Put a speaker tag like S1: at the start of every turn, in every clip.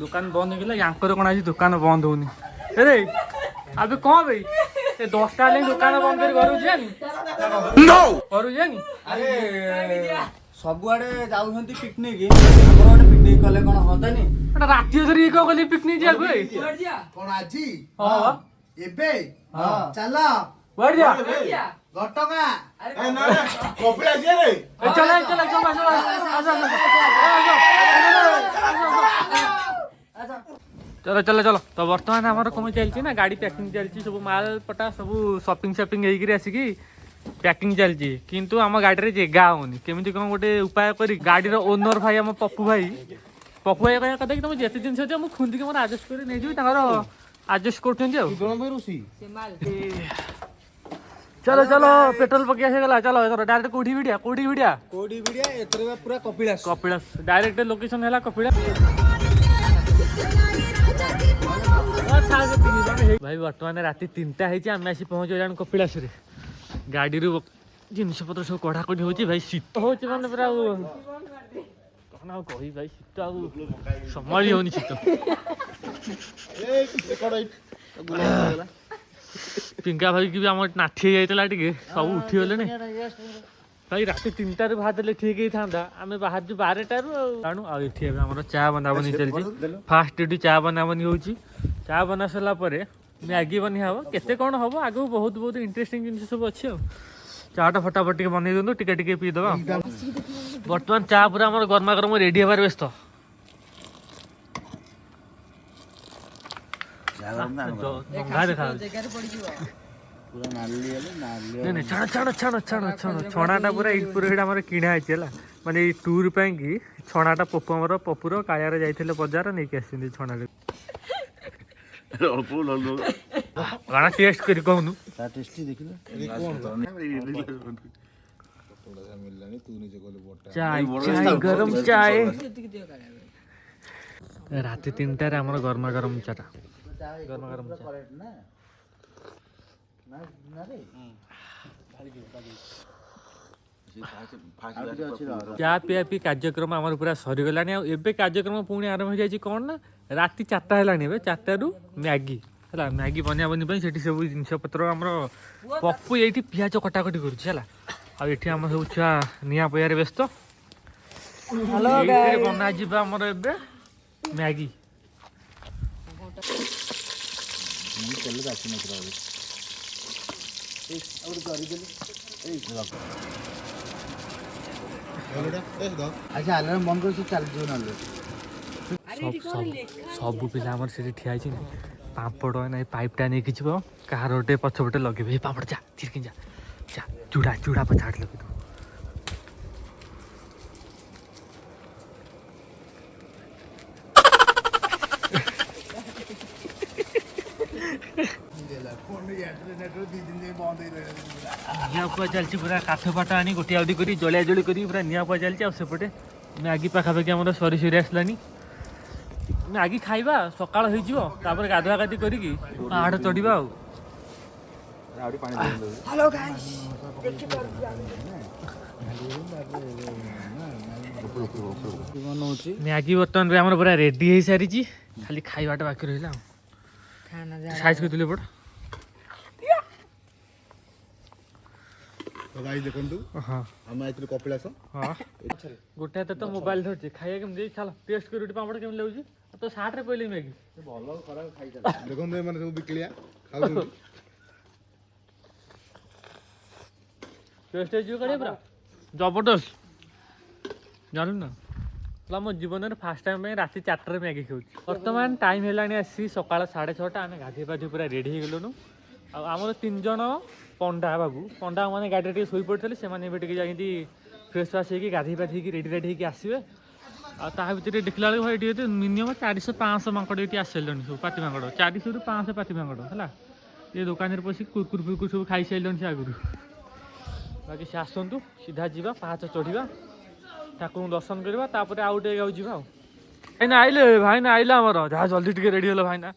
S1: दुकान बंद हो गया कौन आज दुकान बंद होनी अरे अभी कौन भाई 10टा दुकान बंद कर घर जानी
S2: सबुआड़े जाउछंती पिकनिक हमर गोटे पिकनिक कले कोन होतानी
S1: राति धरी को गली पिकनिक जा गए
S2: कोन आजी
S1: हां
S2: एबे हां चला
S1: बढ़ जा
S2: घटका
S3: ए ना कपिला जे रे
S1: चला चला चला चला चलो चलो चलो तो बर्तमान आमर कम चलती ना गाड़ी पैकिंग चलती सब माल पटा सब शॉपिंग शॉपिंग होकर आसिकी पैकिंग चलती किंतु आम गाड़ी जगह होनी केमी कौन गोटे उपाय कर गाड़ी ओनर भाई आम पप्पू भाई कहया कथा कि तुम जिते जिन अच्छे खुंदिक मोर आडजस्ट कर नहीं आडजस्ट कर चलो चलो पेट्रोल पकड़ गला चलो डायरेक्ट कोठी भिड़िया पूरा कपिलास डायरेक्ट लोकेशन है कपिलास भाई बर्तमान राति 3टा आम आसी पहुँच जान कपिलास गाड़ी जिनस पत्र सब कड़ा कड़ी हो भाई शीत हो पूरा कही भाई शीत संभाली होनी शीत पिंका भाई की भी आम नाठी जाता टे सब उठीगले भाई राति 3टार बाहर देले ठीक ही था आम बाहर 12टारू आठ आम चा बनाबनी चलती फास्ट ड्यूटी चा बनाबनी हो चा बना सारा मैगी बनी हम केते कौन हम आगे बहुत बहुत इंटरेस्टिंग जिन सब अच्छे चाटा फटाफट टे बनई दिखाँ टिके पीदे बर्तमान चा पूरा आम गरमा गरम रेडी हबार व्यस्त छणाटा पूरा पूरा किणा है माने टूर की छणाटा पप्पू आमर पप्पूर कालिया जाइए बजार नहीं आस छणा गाना टेस्ट कर कहूनु चाय चाय गरम चाय राति 3टार आमर गरमा गरम चाटा गरमा गरम चा पिया पी कार्यक्रम आमर पूरा सरीगला एवं कार्यक्रम पुणी आरंभ हो जाए कौन ना राति 4टा है 4टारू मैगी है मैगी बनिया बनी से सब जिनस पत्र आम पप्पू ये पिज कटाकटी कर आम सब छुआ निआ पयार व्यस्त बना आमर ए मैगी
S2: अच्छा अलार्म बंद कर चल जो न
S1: सब पिला से ठिया पापड़ ना पाइपटा नहीं कि कहार गोटे पछपटे लगे पापड़ जा चिरकी जा जा चूड़ा चूड़ा पछाड़ लगे निआ चलती पूरा काठ फाट आनी गोटी आउटी कर जलिया जली कर पूरा निआ चलती आसपटे मैगी पाखापाखि आम सरी सरी आसलानी मैगी खाइबा सकाळ होपर गाधुआ गाधी करी पहाड़ चढ़ा मैगी बर्तमान आम पूरा रेडी हो सारी खाली खाइबाटा बाकी रहा साइज कर पड़
S3: हाँ कपिलास
S1: हाँ गोटे तो मोबाइल धरती खाइए केमती चल टेस्ट कर पापड़ केम लगे तो साठ रे पहले मैगी टेस्ट पूरा जबरदस्त जानू ना मो जीवन में फास्ट टाइम राति 4टार मैगी खाऊँ बर्तमान टाइम है आसी सकाल 6:30 आम गाधे पाधे पूरा रेडी हो गलुनु आमर 3 जन पंडा बाबू पंडा मैंने गाड़ी शोई पड़ते से फ्रेश फ्राश हो गाधे पाधे रेडी रेडी होकर आसवे आर देखला भाई मिनिमम 400-500 मांकड़ ये आसले सब पाती मांकड़ 400 ରୁ 500 पाती मांकड़ है ये दुकान पशि कुरकुर फुरकुर सब खाई सारे से आगुरी बाकी से आसतु सीधा जावा पाहाच चढ़ा ठाकुर दर्शन करवा तापर आउ टे गाँव जावा भाईना आइले भाईना आइला आमर जहाँ जल्दी टे रेडी हल भाईना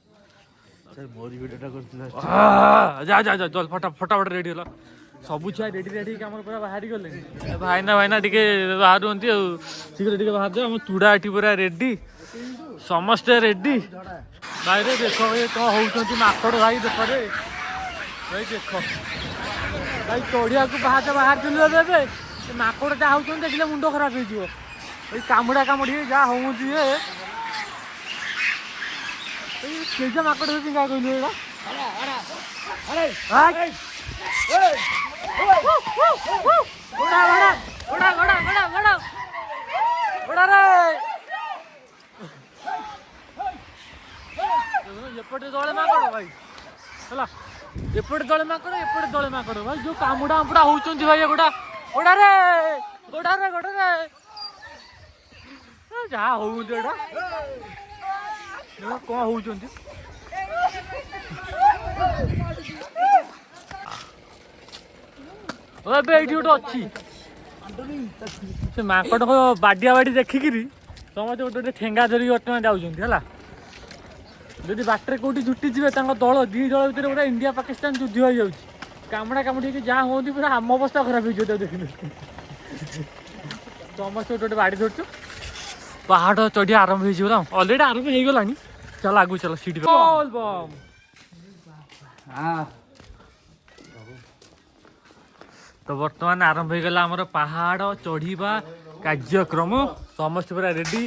S1: जा जा जा जल फटाफट रेडी हल सब छुआ रेडी रेडी आम पूरा बाहरी गले भाईना भाईना टे बाहर शीघ्र टे बाहर जाओ चूड़ा ये पूरा रेडी समस्ते रेडी भाई रे देख ये कौन होउछंती माकड़ भाई देख रे भाई देख भाई चढ़िया को बाहर चल देबे माकड़ जा होउछन देखले मुंड खराब हो जिवो ए कामुड़ा कामुड़ी जा होउची ए केजा माकड़ हो पिंगा कइलो एडा अरे अरे घोड़ा घोड़ा घोड़ा घोड़ा घोड़ा घोड़ा रे एपटे दले माकड़ भाई हला एपटे दले माकड़ भाई जो कामुड़ा आमुड़ा होउचंती भाई गोड़ा गोड़ा रे गोड़ा रे गोड़ा रे जा होउ देडा यो को होउचंती ओ बे एठी उठ अछि से माकड़ को बाडिया बाडी देखिकिरी समझ गोटे ठेंगा धरी वर्तमान जाउचंती हला जदि बाटर कोटी छुट्टी जी दल दी दल भर पूरा इंडिया पाकिस्तान युद्ध हो जाऊँ कामुड़ा कामुड़ी जहाँ हूँ पूरा आम अवस्था खराब हो देख समस्त गोटे बाड़ी धरचु पहाड़ चढ़िया आरंभ हो अलरेडी आरंभ हो गला चल आगू चल सीढ़ी तो बर्तमान आरंभ हो गला आमर पहाड़ चढ़ा कार्यक्रम समस्त पूरा रेडी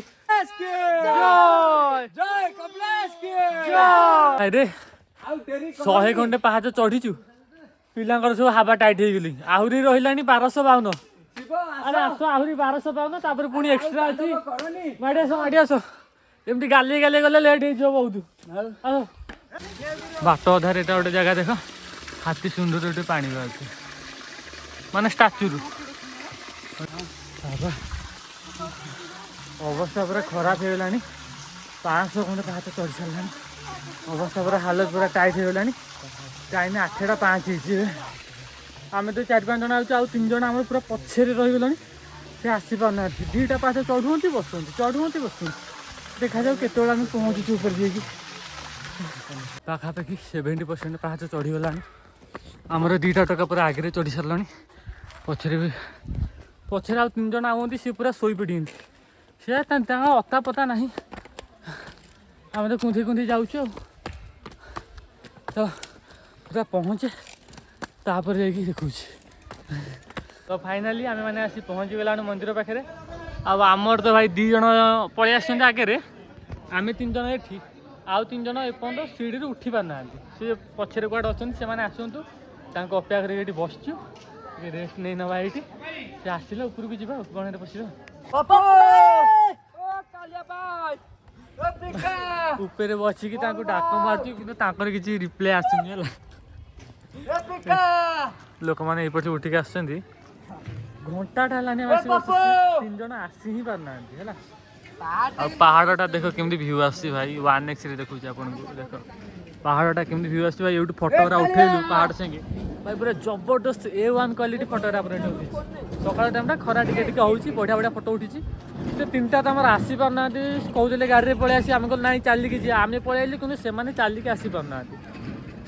S1: अरे 100 खंडे पाहाच चढ़ीचु पिलांकर सब हाबा टाइट हो गली आहरी रहा 1252 अरे आस आहरी 1252 तापर पुणी एक्स्ट्रा अच्छी माड़ी आस एमती गाली गाली गले लेट हो बहुत बाट अधार एटा गोटे जगह देख हाथी सुंदर गोटे पानी बाहर माने स्टाच्यू अवस्था पूरा खराब हो गलानी 500 खंडे पाहाच चढ़ी सारा अवस्था पूरा हालत पूरा टाइट हो गलानी टाइम 8:05 आम तो 4-5 जन आउ 3 जन आम पूरा पछे रहीगला से आसी पारना 2टा पाहाच चढ़ुंती बसुँच देखा जाऊ केत आम पहुँचुँ ऊपर जाइए पाखापाखि 70% पाहाच चढ़ीगला आमर 2टा टका पूरा आगे चढ़ी सारा पछरे भी पछरे आउ 3 जन आउंती सी पूरा शोई पड़ी सी अता पता ना आम तो कुंथी कुंथी जाऊँ तो पूरा पहुँचे तापर जाकि देखुँ तो फाइनाली आम मैंने आसी पहुँची गला मंदिर पाखे आमर तो भाई 2 जन पलि आगे आम 3 जन ये आउ 3 जन एपर्त सीढ़ी उठी पारना सी पछरे कड़े अच्छा से आसतु अपेक्षा करके बसचु रेस्ट नहीं नवा ये सी आसला उपरकू जा गणे पशिया ऊपर बसिकी डाक मार्चु कि किसी रिप्लाई आसुनी लोक मैंने ये उठिक आस घंटाटा है 3 जन आसी ही पारना पहाड़टा देख केमती भ्यू आसी भाई 1x देखुच आपको देख पहाड़टा केमती भ्यू आसी भाई ये फोटोग्रा उठेलु पहाड़ संगे भाई पूरा जबरदस्त A1 क्वालिटी फोटोग्रा पूरा उठी सकाल टाइम खरा टिके बढ़िया बढ़िया फोटो उठी 3टा तो आसी पारना कहते गाड़ी में पलि आसी आम कह ना चलिकी जी आम पलि कि चलिकी आसी पारना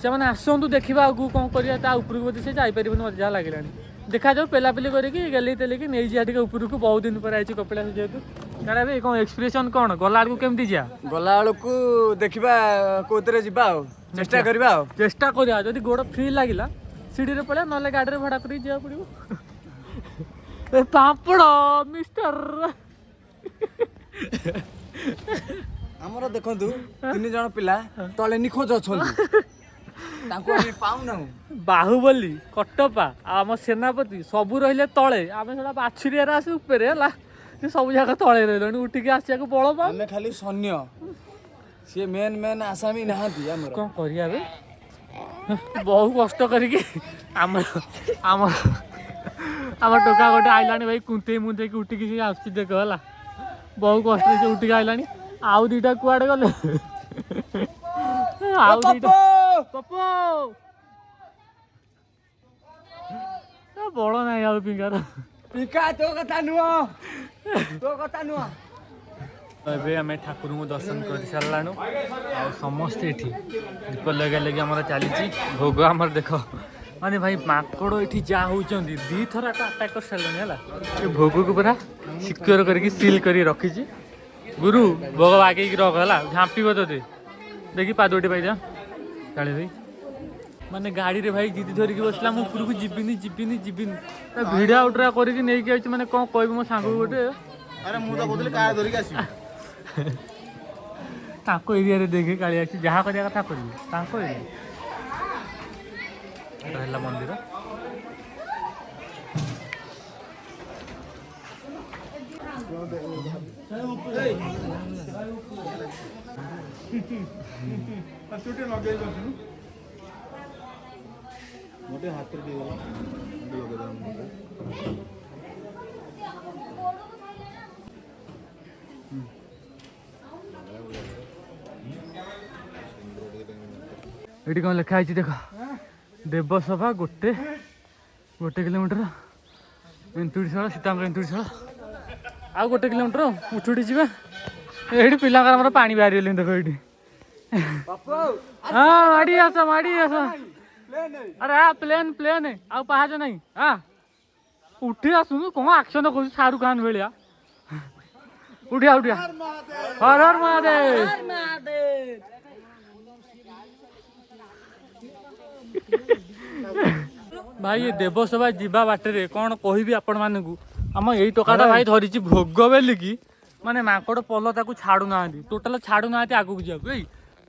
S1: से आसतु देखा आगे कौन करा उपरको बोलते से जापर मत जहाँ लगे देखा जाऊ पेलापेली करके गली तेलिकी नहीं जा उपरको बहुत दिन पर आई कपिलास जेहतु क्या भाई कौन एक्सप्रेशन कौन गला बेलू केमती जा
S2: गला बेलू देखा कौन जा चेष्टा करवा
S1: चेष्टा करा जब गोड़ फ्री लगे सीढ़ी पड़ा ना गाड़ी में भड़ा कर जा पड़ो पापड़ मिस्टर
S2: आमर देखु 3 जन पिला तले निखोज अच्छा पाऊना
S1: बाहुबली कटपा आम सेनापति सबू रही तले आम से बाछुरी आसे उपर है सब जगह तले रही उठिकी आसा बल पाऊँ
S2: खाली सैन्य सी मेन मेन आसामी नहांती
S1: कौन करिया बहुत कष्ट करके आम टोका गोटे आइलानी भाई कुंते मुंते की उठिकी आसुची देख है बहुत कष्ट से उठिकी आइलानी आउ 2टा कुआड़े गले आउ 2टा बड़ ना आउ पिंकार
S2: पिका तो कथा नुह
S1: ए आम ठाकुर को दर्शन कर साराणु समस्ते ये दीप लगे लगे आम चली भोग आमर देख माने भाई माकड़ ये जहाँ होती 2 थर अटाक कर सारे है भोग को पूरा सिक्योर करके सील कर रखी गुरु भोग बागे रख है झाँपी ते देखी पादटी पाइजा काली भाई माने गाड़ी रे भाई जिद धरिकी बसला मु उपरକୁ ଯିବିନି ଭିडिଓ आउटरा କରିକି ନେଇକି आइछि माने कोन कहबी मो सांग गोटे
S3: अरे मु तो बोलली कार धरिक आसी
S1: ताको एरिया रे देखे काली आछि जहा करिया कथा करबी ताको एरिया रहला मंदिर
S3: छोटे लगे मोटे हाथ रे दियो लगे दाम
S1: ये कौन लिखा है देख देवसभा गोटे किलोमीटर एंतुड़ीशाला सीतांग एंतुड़ीशाला आ गोटे किलोमीटर उठुटी जा ये पिला पानी बाहर गले देख ये हाँ माड़ी आस अरे हाँ प्लेन है आ पहाज नहीं हाँ उठी आसुनु कौन एक्शन कर शाहरुख खान भाया उठिया हर हर महादेव भाई ये देवसभा जीवा बाटे कौन कहबी आपण मानू आम यही टोकाटा भाई धरी भोग बेलिकी माने माकड़ पल ताकू छाड़ू ना टोटाल छाड़ू ना आगू जाऊ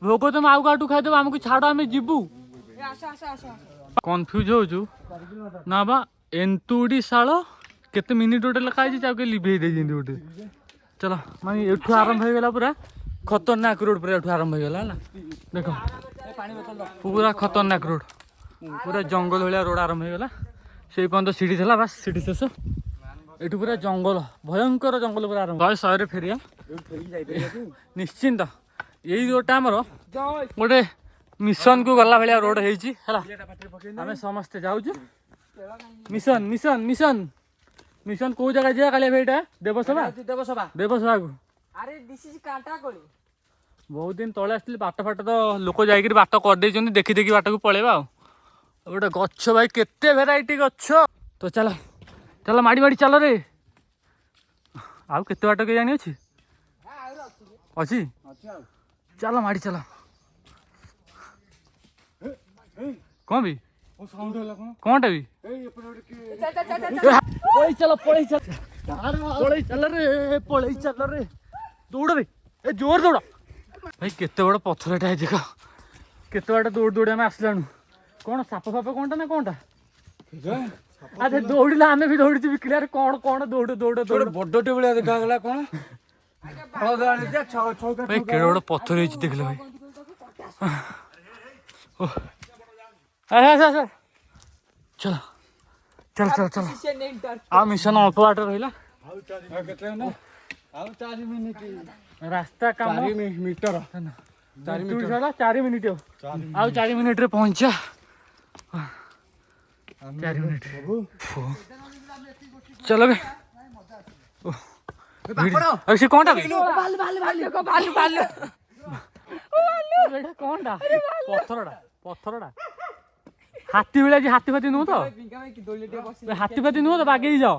S1: भोग तुम आउ काटू खाईदेव आमको छाड़ आम जीवु कन्फ्यूज हो ना बा एंतुड़ीशाल केते मिनिट गोटे लिखा है लिभे गोटे चलो माने एठू आरंभ हो गला पूरा खतरनाक रोड पूरा एठू आरंभ हो गला देख पूरा खतरनाक रोड पूरा जंगल भाया रोड आरंभ हो गला से पर्यटन सीढ़ी था बास सीढ़ी शेष एठू पूरा जंगल भयंकर जंगल पूरा आरंभ 100 फेरिया निश्चिंत यही रोडटा आमर गोटे मिशन को गला भाया रोड है आम समस्ते जाऊँ मिशन मिशन मिशन मिशन कौ जगह जाए कालिया भाईटा देवसभा देवसभा को
S4: अरे दिस इज कांटाकोली
S1: बहुत दिन तले आसती बाट फाट तो लोक जाकि बाट कर देखी देखी बाट को पलैबा गोटे गछ भाई केते भेराइटी गछ तो चलो चलो माड़ी माड़ी चल रे आउ केते बाट के जानी अछि अछि चलो माड़ी चलो कौन भी कौनटा भी पलई चल रे दौड़ रे ए जोर दौड़ भाई केते बड़ पत्थरटा है देख केते बाट दौड़ दौड़ आम आसलाणु कौन साप फाप कौनटा ना कौनटा अच्छा दौड़िला आम भी दौड़ी बिकले कौन कौन दौड़ दौड़ दौड़
S2: बड़टे भाया देखा गला कौन
S1: भाई केड़े बड़ पत्थर है देखले भाई चलो चल चल चल आ मिशन अल्प बाट रहा रास्ता काम
S2: 4 मीटर
S1: 4 मिनिट आउ 4 मिनिट रे पहुंचा 4 मिनिट चलो बे अरे कौनटा कौनटा पत्थरटा हाथी भाया हाथी फाती नुह तो हाथी फाती नुह तो बागे जाओ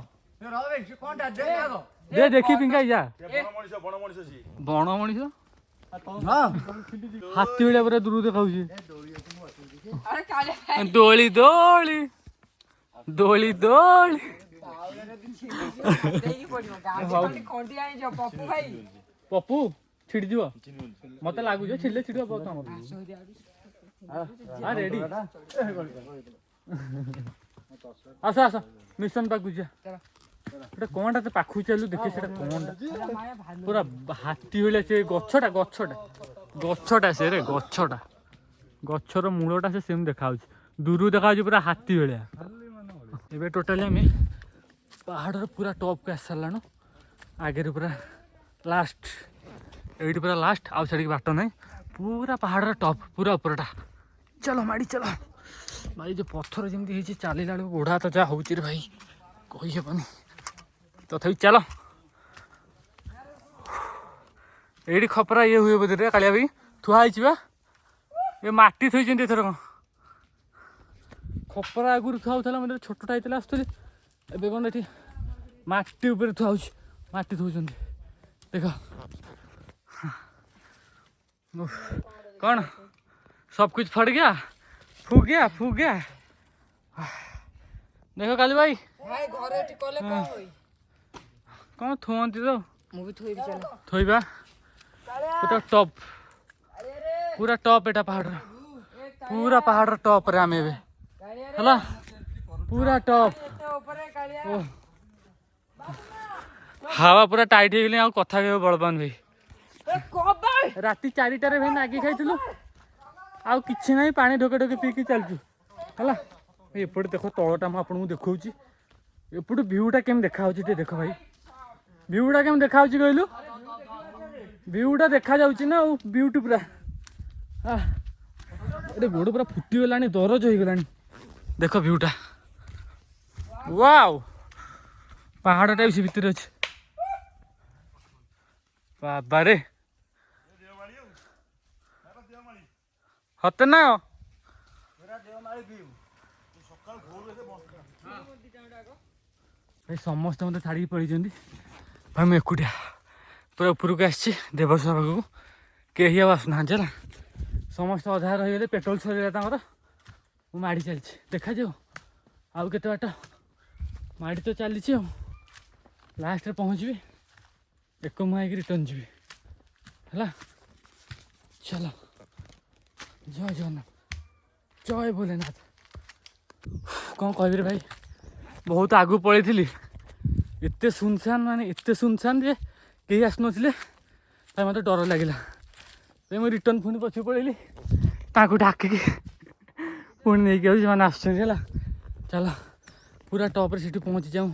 S1: दे देखी पिंगाई जा बण मनीष हाथी भाया पूरा दूर देखा दोली दोली दोली दोली पप्पू छिड़ जीव मत लगुच छिड़े छिड़ रेडी आस आस मिशन पाक जा कौनटा तो पाखु चलू देखी से कौनटा पूरा हाथी भाया से गछटा गछटा गछटा से रे गछटा गछर मूलटा से सेम देखा दूर देखा पूरा हाथी भाया एबे टोटाली आम पहाड़ पूरा टॉप के आस साराणु आगे पूरा लास्ट ये पूरा लास्ट आउ छाड़ी बाट ना पूरा पहाड़ टॉप पूरा उपरटा चलो माड़ी चलो भाई जो पत्थर जमी चलला गोड़ा तो जहाँ हूँ रे भाई कहीहबनी तथापि चलो ये खपरा ये हुए बोधे कालिया भाई थुआई ये माटी थोड़ी एथर कौन खपरा आगुरी थुआला मतलब छोटा होता आसुली ए कौन ये माटी थुआ माटी थोन देख कौन सब कुछ फट गया, फूक गया। देखो काली भाई
S4: ଭାଇ ଘରେ ଏଠି କଲେ କଣ ହୋଇ
S1: कौन थुअंती तो
S4: ମୁଁ ବି ଥୋଇବି ଚାଲ
S1: थोइबा पूरा टॉप पूरा टॉप एटा पहाड़ पूरा पहाड़ टॉप रे आमे बे हला पूरा टॉप
S4: ଉପରେ କାଳିଆ
S1: ओ हावा पूरा टाइट हो गले आ कथा कहबो बलवान भाई
S4: ଏ କବାଇ
S1: राति 4टारे भाई मैगी खाइथिलु आ किछि नाही पानी ढोके ढोके पी के चलचु हला एपटे देखो तळटा म आपन देखौची एपटे व्यूटा केम देखा होची ते देखो भाई व्यूटा केम देखा होची कहलु व्यूटा देखा जाउची ना ब्यूटी पूरा एटे गोड़ पूरा फुटी गलानी दरज हो गलानी देखो व्यूटा वाओ पहाड़टा भी भितर अछि बाबा रे हते ना भाई समस्त मत छाड़ी पड़ी भाई मुझे एकुटिया पूरा उपरको आसी देवस्व पाखक कहीं आसुना है समस्त अधा रहीगले पेट्रोल सरीगला माड़ी चली देखा जाओ आउ केते बाट माड़ी तो चली लास्ट रे पहुँची एक मुहाई रिटर्न जी है चलो जय जगन्नाथ जय भोलेनाथ कौन कह भाई बहुत आगू पलि थी एत सुनसान माने एत सुनसान जे कहीं आसुन मत डर लगे मुझे रिटर्न पुणी पछू पड़ेली डाकिकी पुणी नहीं आने आसला चल पूरा टॉप से पहुँची जाऊँ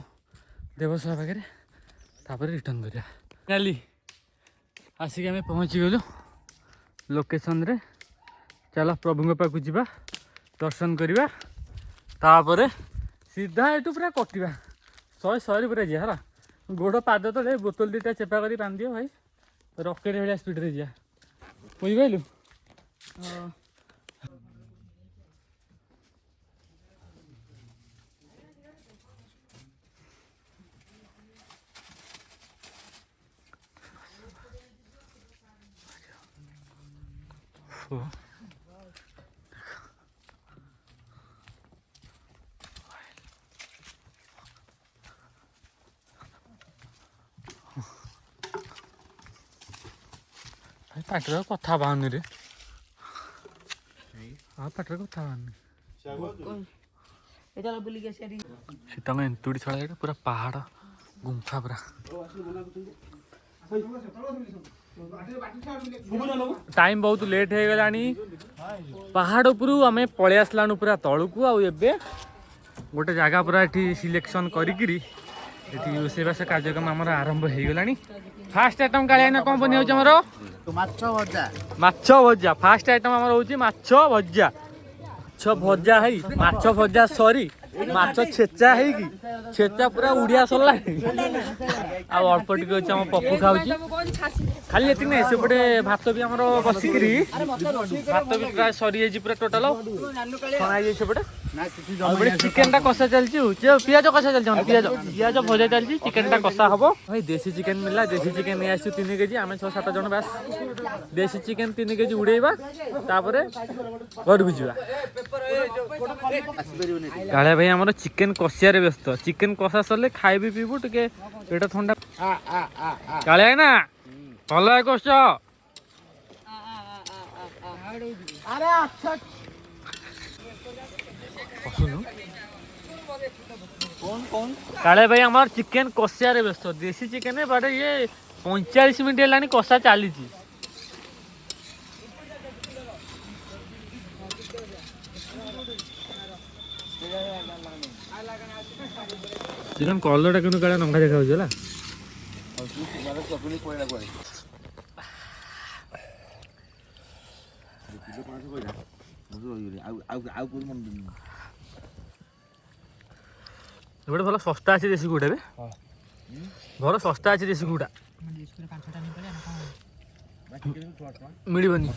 S1: देवस्व पाखे तापर रिटर्न करिया फाइनाली आसिक आम पहुँची गलु लोकेशन रे चल प्रभु पाक जा दर्शन करवा तापर सीधा एटू पूरा कटिया 100 पूरा जा है गोड़ पाद तले बोतल 2टा चेपा कर बांध दियो भाई रॉकेट भाया स्पीड रे जा बुझिपारू पाटर कथा बाहर रे हाँ पाटर कथा बाहर
S4: ଏଟା ବୁଲି के सेरी
S1: सीतांग एंतुड़ी छड़ा पूरा पहाड़ गुंफा पूरा टाइम बहुत लेट हो गलानी पहाड़ उपरू आम पलि आसलानु पूरा तलू आउ एबे गोटे जगह पूरा एठी सिलेक्शन करिकिरी एठी रोषेईबास कार्यक्रम आमर आरंभ हो गलानी फास्ट आइटम कालिया ना कौन बनी होची हमरो माछ भजा फास्ट आइटम आमर होची माछ भजा है माछ भजा सरी माछ छेचा है कि छेचा पूरा उड़िया सरला आ अल्प टिके अच्छे आम पप्पू खाऊची खाली एति नहीं सेपटे भात भी आमर बसिकी भात भी प्राय सरी जाइए पूरा टोटाल छणा जाइए सेपटे चिकेन टा कषा चलती पियाज कषा चलती पियाज भजा चलती चिकेन टा कषा हम भाई देसी चिकेन मिलला देसी चिकेन नहीं आसू 3 केजी आम 6-7 जन बास देसी चिकेन 3 केजी उड़ेबा तापर घर को जा काले भाई आमर चिकेन कषियारे व्यस्त चिकेन कषा सरले खाइबी पीबू टिके पेट ठंडा काले ना भल है कष
S4: अरे अच्छा
S1: काले भाई हमार चिकेन कषियारे व्यस्त देसी चिकेन बट ये 45 मिनट है कषा चली चिकेन कलरटा कि काले नंगा देखा है गोटे भल सस्ता अच्छे देशी गुटा भल सस्ता अच्छे देशी गुटा मिलबनी